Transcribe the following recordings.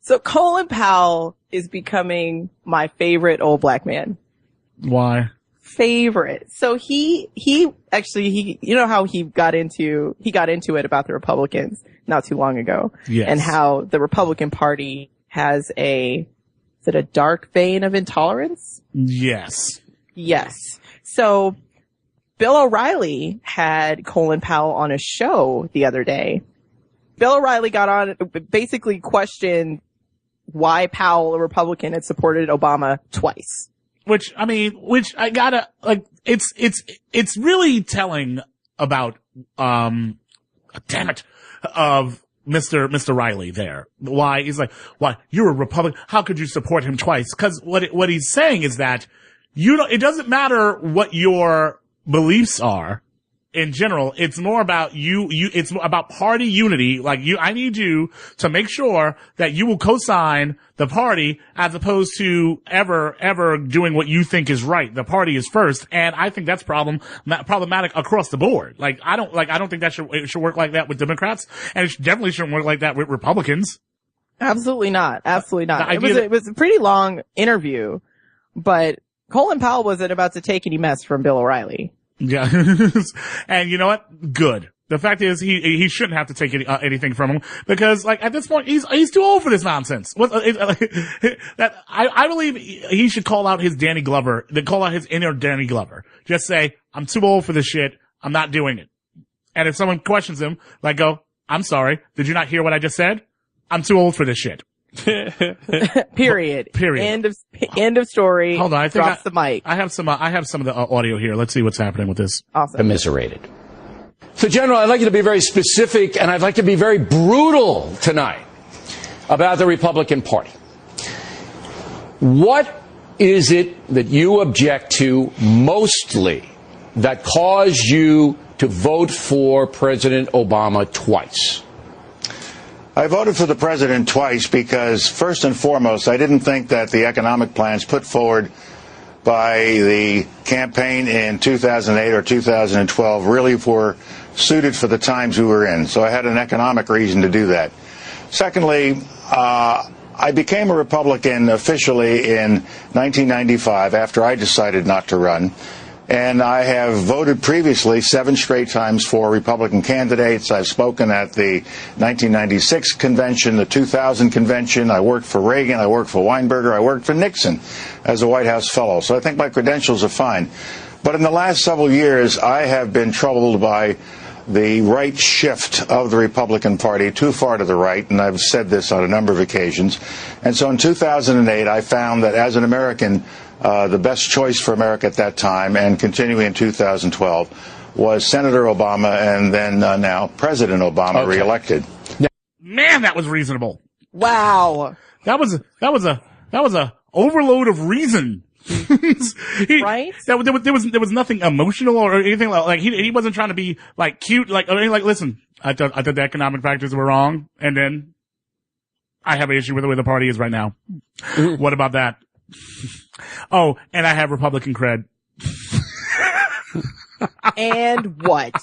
So Colin Powell is becoming my favorite old black man. Why? Favorite. So he actually, you know how he got into it about the Republicans not too long ago. Yes. And how the Republican Party has is it a dark vein of intolerance? Yes. Yes. So Bill O'Reilly had Colin Powell on a show the other day. Bill O'Reilly got on, basically questioned why Powell, a Republican, had supported Obama twice. Which I gotta, like, it's really telling about, damn it, of Mr. Riley there. Why? He's like, why? You're a Republican. How could you support him twice? Cause what he's saying is that it doesn't matter what your beliefs are. In general, it's more about it's about party unity. Like I need you to make sure that you will co-sign the party as opposed to ever doing what you think is right. The party is first. And I think that's problematic across the board. Like, I don't think it should work like that with Democrats. And it definitely shouldn't work like that with Republicans. Absolutely not. Absolutely not. It was a pretty long interview, but Colin Powell wasn't about to take any mess from Bill O'Reilly. Yeah. And you know what? Good. The fact is, he shouldn't have to take anything from him because, like, at this point, he's too old for this nonsense. I believe he should call out his Danny Glover, call out his inner Danny Glover. Just say, I'm too old for this shit. I'm not doing it. And if someone questions him, like, go, I'm sorry. Did you not hear what I just said? I'm too old for this shit. Period. End of story. Hold on, I think drops the mic. I have some of the audio here. Let's see what's happening with this. Awesome. Commiserated. So, General, I'd like you to be very specific, and I'd like to be very brutal tonight about the Republican Party. What is it that you object to mostly that caused you to vote for President Obama twice? I voted for the president twice because, first and foremost, I didn't think that the economic plans put forward by the campaign in 2008 or 2012 really were suited for the times we were in. So I had an economic reason to do that. Secondly, I became a Republican officially in 1995 after I decided not to run. And I have voted previously 7 straight times for Republican candidates. I've spoken at the 1996 convention, the 2000 convention. I worked for Reagan. I worked for Weinberger. I worked for Nixon as a White House fellow. So I think my credentials are fine. But in the last several years, I have been troubled by the right shift of the Republican Party too far to the right, and I've said this on a number of occasions. And so in 2008, I found that as an American, the best choice for America at that time, and continuing in 2012, was Senator Obama and then now President Obama reelected. Man, that was reasonable. Wow. That was a overload of reason. Right? There was nothing emotional or anything like he wasn't trying to be like cute, like listen, I thought the economic factors were wrong, and then I have an issue with the way the party is right now. What about that? Oh, and I have Republican cred. And what?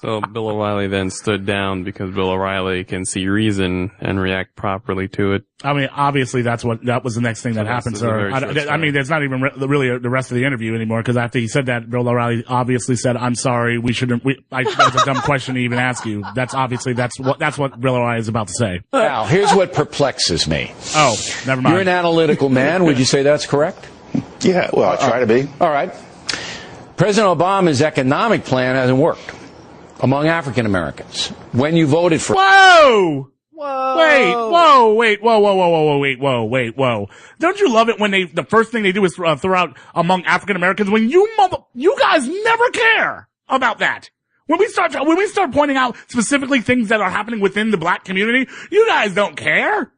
So Bill O'Reilly then stood down because Bill O'Reilly can see reason and react properly to it. I mean, obviously that was the next thing that happened, sir. I mean, there's not even really the rest of the interview anymore, because after he said that, Bill O'Reilly obviously said, "I'm sorry, that's a dumb question to even ask you." That's what Bill O'Reilly is about to say. Now, here's what perplexes me. Oh, never mind. You're an analytical man. Would you say that's correct? Yeah, well, I try to be. All right. President Obama's economic plan hasn't worked among African Americans. When you voted for... Whoa! Whoa. Don't you love it when the first thing they do is throw out among African Americans, when you guys never care about that. When we start pointing out specifically things that are happening within the black community, you guys don't care.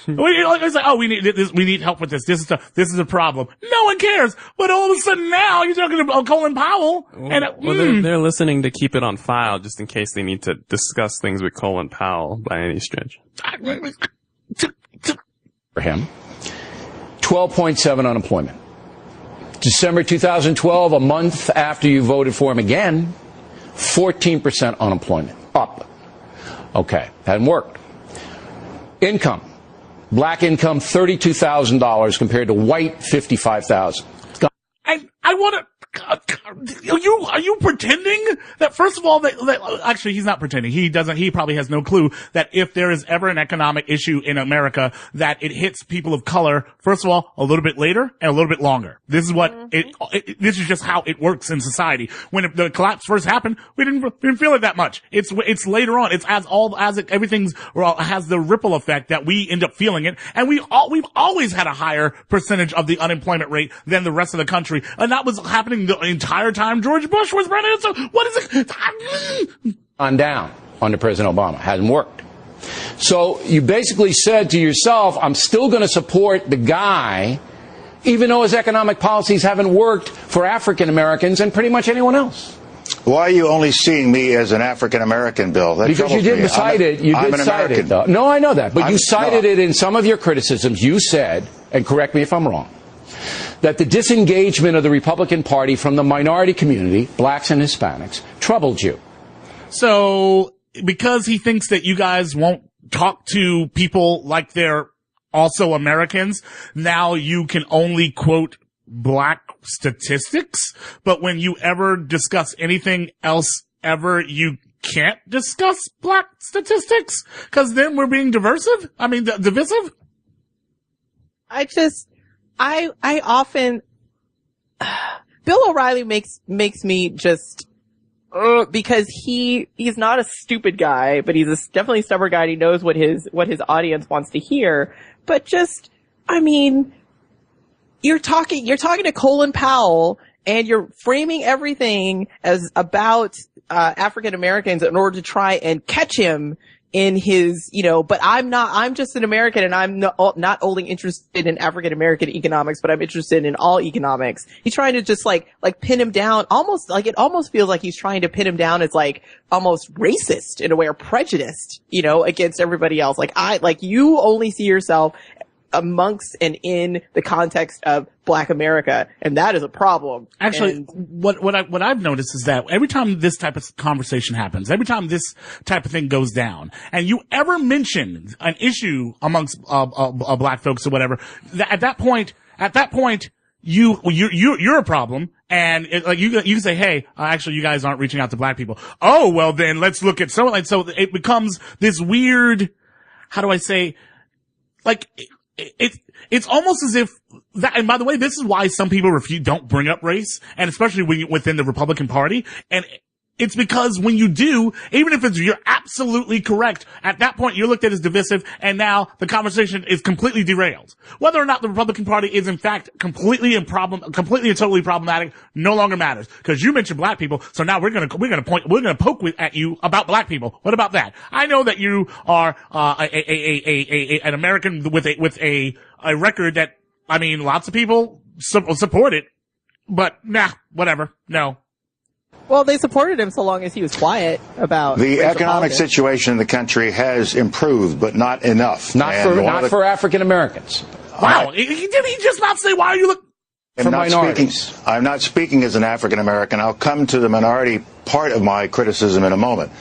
It's like, oh, we need help with this. This is a problem. No one cares. But all of a sudden now you're talking about Colin Powell. They're listening to keep it on file just in case they need to discuss things with Colin Powell by any stretch. For him, 12.7 unemployment. December 2012, a month after you voted for him again, 14% unemployment. Up. Okay, hadn't worked. Income. Black income, $32,000 compared to white, $55,000. I want to. Are you pretending that, first of all, that actually he's not pretending. He probably has no clue that if there is ever an economic issue in America, that it hits people of color, first of all, a little bit later and a little bit longer. This is what this is just how it works in society. When the collapse first happened, we didn't feel it that much. It's later on. It's everything's has the ripple effect that we end up feeling it. And we've always had a higher percentage of the unemployment rate than the rest of the country. And that was happening the entire time George Bush was president. So what is it? On down under President Obama. Hasn't worked. So you basically said to yourself, I'm still going to support the guy, even though his economic policies haven't worked for African Americans and pretty much anyone else. Why are you only seeing me as an African American, Bill? That because you did cite it. You did cite it, though. No, I know that. But you cited it in some of your criticisms. You said, and correct me if I'm wrong, that the disengagement of the Republican Party from the minority community, blacks and Hispanics, troubled you. So, because he thinks that you guys won't talk to people like they're also Americans, now you can only quote black statistics, but when you ever discuss anything else ever, you can't discuss black statistics? Because then we're being divisive? I often, Bill O'Reilly makes me just, because he's not a stupid guy, but he's definitely a stubborn guy and he knows what his audience wants to hear. But just, you're talking to Colin Powell and you're framing everything as about, African Americans in order to try and catch him in his, but I'm just an American and I'm not only interested in African American economics, but I'm interested in all economics. He's trying to just like pin him down, it almost feels like he's trying to pin him down as almost racist in a way, or prejudiced, against everybody else. You only see yourself amongst and in the context of Black America, and that is a problem. Actually, what I've noticed is that every time this type of conversation happens, every time this type of thing goes down, and you ever mention an issue amongst black folks or whatever, at that point, you're a problem, and you can say, hey, actually, you guys aren't reaching out to black people. Oh, well, then let's look at so it becomes this weird. How do I say? It's almost as if that, and by the way, this is why some people don't bring up race, and especially within the Republican Party, and it's because when you do, even if you're absolutely correct, at that point you're looked at as divisive, and now the conversation is completely derailed. Whether or not the Republican Party is in fact completely and totally problematic no longer matters, because you mentioned black people, so now we're gonna poke at you about black people. What about that? I know that you are an American with a record that, lots of people support it, but whatever. No. Well, they supported him so long as he was quiet about the economic situation in the country has improved, but not enough. Not for African Americans. Wow, did he just not say, why are you looking for minorities? I'm not speaking as an African American. I'll come to the minority part of my criticism in a moment.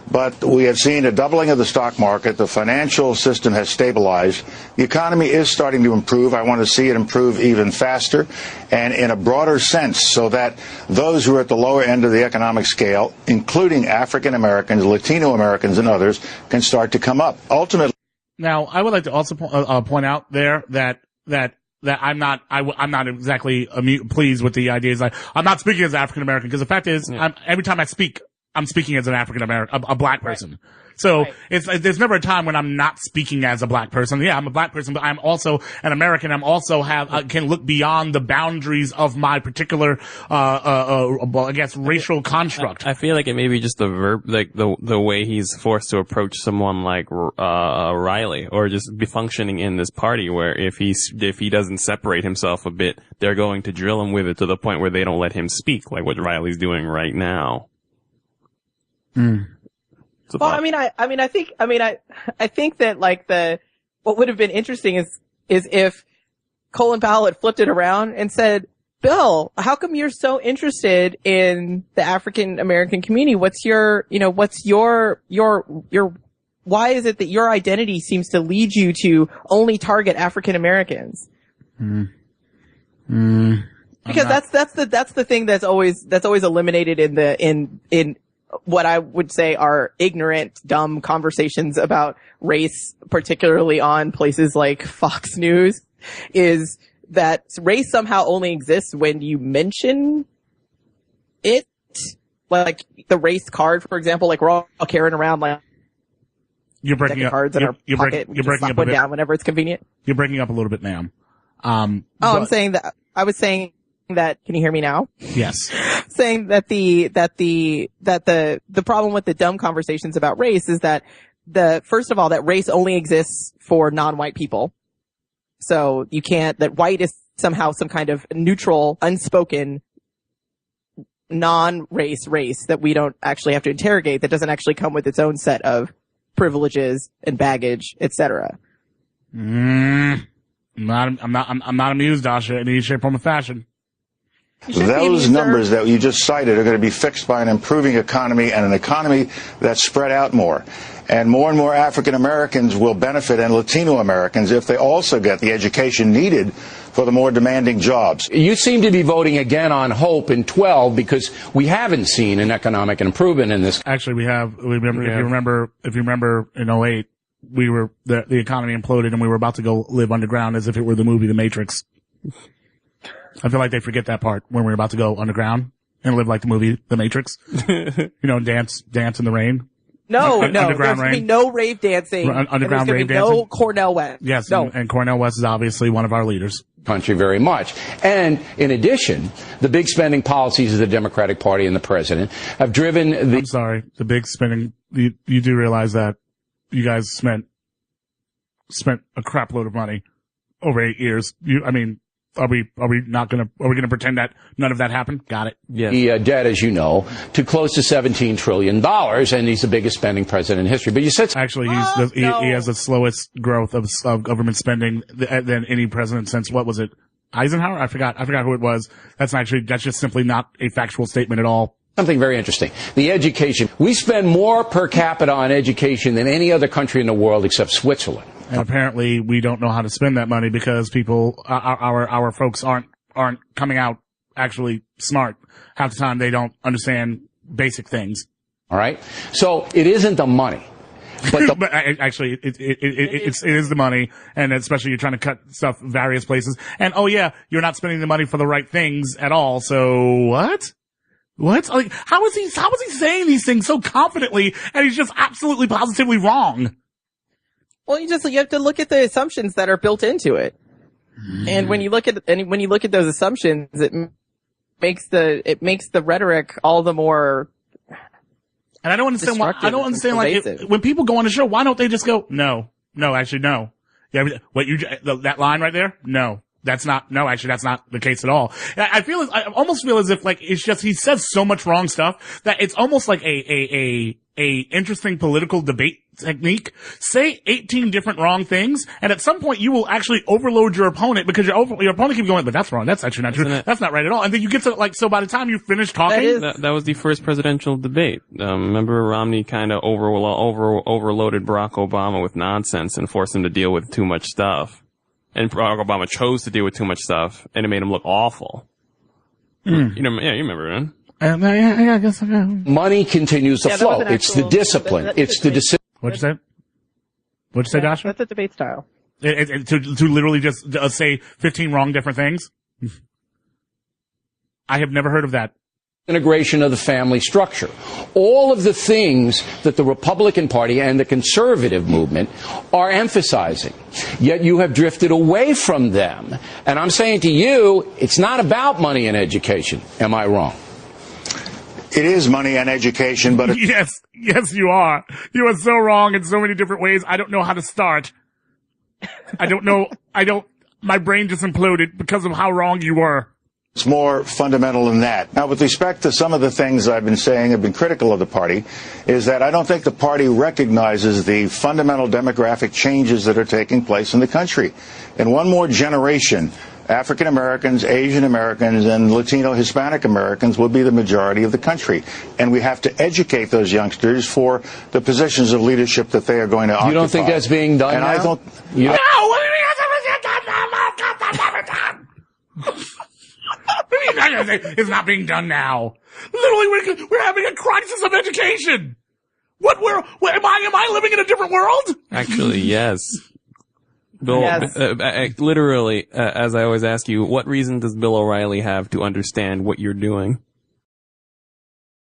But we have seen a doubling of the stock market. The financial system has stabilized. The economy is starting to improve. I want to see it improve even faster and in a broader sense, so that those who are at the lower end of the economic scale, including African Americans, Latino Americans, and others, can start to come up. Ultimately. Now, I would like to also point out there that I'm not exactly pleased with the ideas. I'm not speaking as African American, because the fact is, every time I speak, I'm speaking as an African American, a black person. So there's never a time when I'm not speaking as a black person. Yeah, I'm a black person, but I'm also an American. I'm also can look beyond the boundaries of my particular, I guess, racial construct. I feel like it may be just the verb, the way he's forced to approach someone like, Riley, or just be functioning in this party, where if he doesn't separate himself a bit, they're going to drill him with it to the point where they don't let him speak, like what Riley's doing right now. Well, I think that what would have been interesting is if Colin Powell had flipped it around and said, Bill, how come you're so interested in the African American community? What's your why is it that your identity seems to lead you to only target African Americans? Because that's the thing that's always eliminated in what I would say are ignorant, dumb conversations about race, particularly on places like Fox News, is that race somehow only exists when you mention it. Like the race card, for example, like we're all carrying around like you're breaking up cards in our pocket. You're breaking up a bit. Down whenever it's convenient. You're breaking up a little bit, ma'am. I'm saying that I was saying that. Can you hear me now? Yes. Saying that the problem with the dumb conversations about race is that first of all, that race only exists for non-white people. So you can't, that white is somehow some kind of neutral, unspoken, non-race race that we don't actually have to interrogate, that doesn't actually come with its own set of privileges and baggage, etc. I'm not amused, Dasha, in any shape, form, or fashion. Those numbers that you just cited are going to be fixed by an improving economy and an economy that's spread out more. And more African Americans will benefit, and Latino Americans, if they also get the education needed for the more demanding jobs. You seem to be voting again on hope in 12 because we haven't seen an economic improvement in this. Actually, we have. If you remember in 08, the economy imploded and we were about to go live underground as if it were the movie The Matrix. I feel like they forget that part when we're about to go underground and live like the movie The Matrix. Dance in the rain. No, underground there's going to be no rave dancing. Underground rave dancing. No Cornel West. Yes, no. And Cornel West is obviously one of our leaders. Country very much. And in addition, the big spending policies of the Democratic Party and the president have driven the... I'm sorry, the big spending... You do realize that you guys spent a crap load of money over 8 years. Are we gonna pretend that none of that happened? Got it. Yes. The debt, as you know, to close to $17 trillion, and he's the biggest spending president in history. But you said actually he has the slowest growth of government spending than any president since, what was it, Eisenhower? I forgot who it was. That's just simply not a factual statement at all. Something very interesting. The education. We spend more per capita on education than any other country in the world except Switzerland. And apparently we don't know how to spend that money because people, our folks aren't coming out actually smart. Half the time they don't understand basic things. All right. So it isn't the money. But actually, it is the money, and especially you're trying to cut stuff various places. And you're not spending the money for the right things at all. So what? Like, how is he saying these things so confidently, and he's just absolutely positively wrong? Well, you have to look at the assumptions that are built into it. And when you look at those assumptions, it makes the rhetoric all the more. And I don't understand like when people go on the show, why don't they just go, no, actually, no. Yeah, that line right there? No. That's not the case at all. I almost feel as if like it's just he says so much wrong stuff that it's almost like a interesting political debate technique. Say 18 different wrong things, and at some point you will actually overload your opponent because your opponent keeps going, but that's wrong. That's actually not true. That's not right at all. And then you get to so by the time you finish talking, that was the first presidential debate. Remember Romney kind of overloaded Barack Obama with nonsense and forced him to deal with too much stuff. And Barack Obama chose to deal with too much stuff, and it made him look awful. You remember, man. I guess. Money continues to flow. It's the discipline. It's the discipline. What'd you say? What'd you say, Dasha? That's a debate style. To literally just say 15 wrong different things? I have never heard of that. Integration of the family structure. All of the things that the Republican Party and the conservative movement are emphasizing. Yet you have drifted away from them. And I'm saying to you, it's not about money and education. Am I wrong? It is money and education, but... Yes, you are. You are so wrong in so many different ways. I don't know how to start. My brain just imploded because of how wrong you were. It's more fundamental than that. Now, with respect to some of the things I've been saying, I've been critical of the party, is that I don't think the party recognizes the fundamental demographic changes that are taking place in the country. In one more generation, African Americans, Asian Americans, and Latino Hispanic Americans will be the majority of the country. And we have to educate those youngsters for the positions of leadership that they are going to occupy. You don't think that's being done and now? I don't. No! It's not being done now. Literally, we're having a crisis of education. Am I living in a different world? Actually, yes. Bill, Yes. Literally, as I always ask you, what reason does Bill O'Reilly have to understand what you're doing?